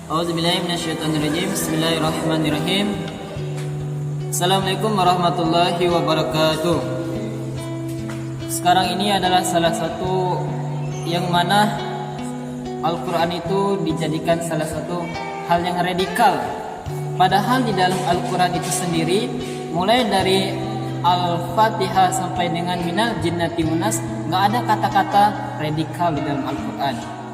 A'udzubillahi minasyaitonirrajim. Bismillahirrahmanirrahim. Assalamualaikum warahmatullahi wabarakatuh. Sekarang ini adalah salah satu yang mana Al-Quran itu dijadikan salah satu hal yang radikal. Padahal di dalam Al-Quran itu sendiri, mulai dari Al-Fatihah sampai dengan Minal Jinnati Wanas, gak ada kata-kata radikal di dalam Al-Quran.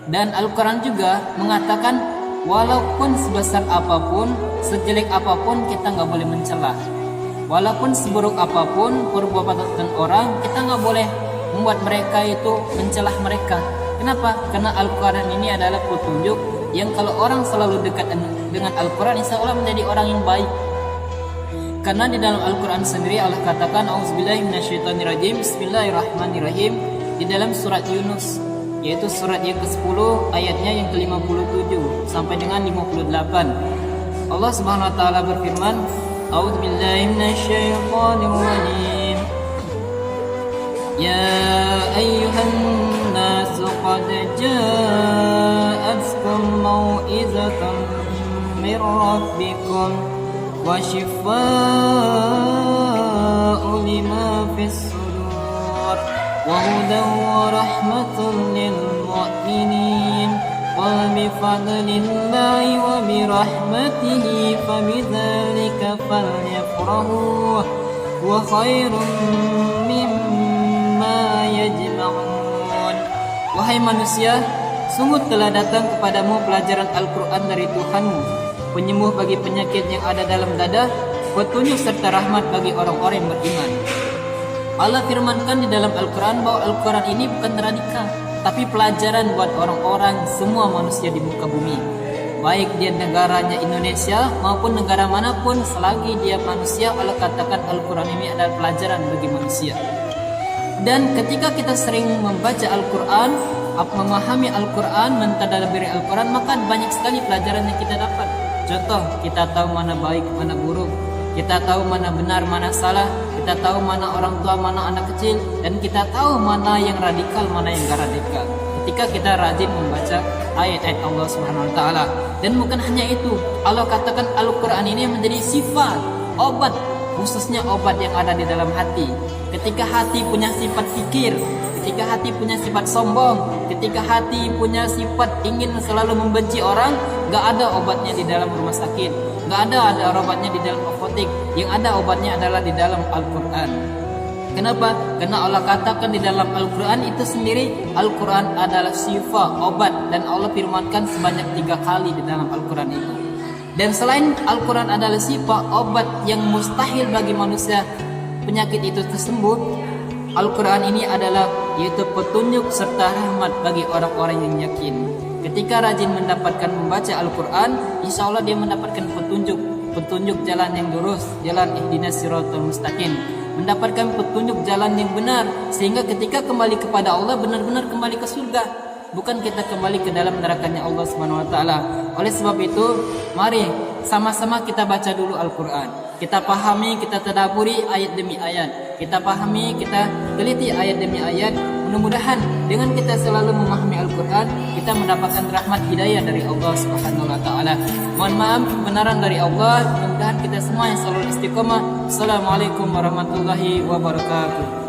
Dan Al-Quran juga mengatakan walaupun sebesar apapun, sejelek apapun, kita gak boleh mencela. Walaupun seburuk apapun perbuatan orang, kita gak boleh membuat mereka itu mencelah mereka. Kenapa? Karena Al-Quran ini adalah petunjuk yang kalau orang selalu dekat dengan Al-Quran, insya Allah menjadi orang yang baik. Karena di dalam Al-Quran sendiri Allah katakan A'udzubillahi minasyaitonirrajim. Bismillahirrahmanirrahim. Di dalam surat Yunus, yaitu surat yang ke-10 ayatnya yang ke-57 sampai dengan 58. Allah Subhanahu wa taala berfirman, A'udzubillahi minasyaitonirrajim. Ya ayyuhan nas qad ja'atkum mau'izatun mir rabbikum wa shifaa'un lima fis sudur wa hudan wa rahmatun lil mu'minin wa bi fadlillahi wa bi rahmatihi fabidzalika falyafrahu wa khairum mimma yajma'un. Wahai manusia, sungguh telah datang kepadamu pelajaran Al-Quran dari Tuhanmu, penyembuh bagi penyakit yang ada dalam dada, petunjuk serta rahmat bagi orang-orang yang beriman. Allah firmankan di dalam Al-Quran bahwa Al-Quran ini bukan radikal, tapi pelajaran buat orang-orang semua manusia di muka bumi. Baik dia negaranya Indonesia maupun negara manapun, selagi dia manusia, Allah katakan Al-Quran ini adalah pelajaran bagi manusia. Dan ketika kita sering membaca Al-Quran, memahami Al-Quran, mentadabburi Al-Quran, maka banyak sekali pelajaran yang kita dapat. Contoh, kita tahu mana baik, mana buruk. Kita tahu mana benar, mana salah. Kita tahu mana orang tua, mana anak kecil. Dan kita tahu mana yang radikal, mana yang gak radikal. Ketika kita rajin membaca ayat-ayat Allah Subhanahu wa taala. Dan bukan hanya itu, Allah katakan Al-Quran ini menjadi sifat, obat, khususnya obat yang ada di dalam hati. Ketika hati punya sifat fikir, ketika hati punya sifat sombong, ketika hati punya sifat ingin selalu membenci orang, gak ada obatnya di dalam rumah sakit, gak ada obatnya di dalam apotek. Yang ada obatnya adalah di dalam Al-Quran. Kenapa? Karena Allah katakan di dalam Al-Quran itu sendiri, Al-Quran adalah syifa, obat. Dan Allah firmankan sebanyak 3 kali di dalam Al-Quran itu. Dan selain Al-Quran adalah syifa, obat yang mustahil bagi manusia penyakit itu tersembuh, Al-Quran ini adalah yaitu petunjuk serta rahmat bagi orang-orang yang yakin. Ketika rajin mendapatkan membaca Al-Quran, insya Allah dia mendapatkan petunjuk jalan yang lurus, jalan ihdinas siratal mustaqim, mendapatkan petunjuk jalan yang benar, sehingga ketika kembali kepada Allah benar-benar kembali ke surga, bukan kita kembali ke dalam nerakanya Allah Subhanahu wa taala. Oleh sebab itu, mari sama-sama kita baca dulu Al-Quran. Kita pahami, kita tadabburi ayat demi ayat. Kita pahami, kita teliti ayat demi ayat. Mudah-mudahan dengan kita selalu memahami Al-Quran, kita mendapatkan rahmat hidayah dari Allah Subhanahu wa taala. Mohon maaf, kebenaran dari Allah. Mudah-mudahan kita semua yang selalu istiqomah. Assalamualaikum warahmatullahi wabarakatuh.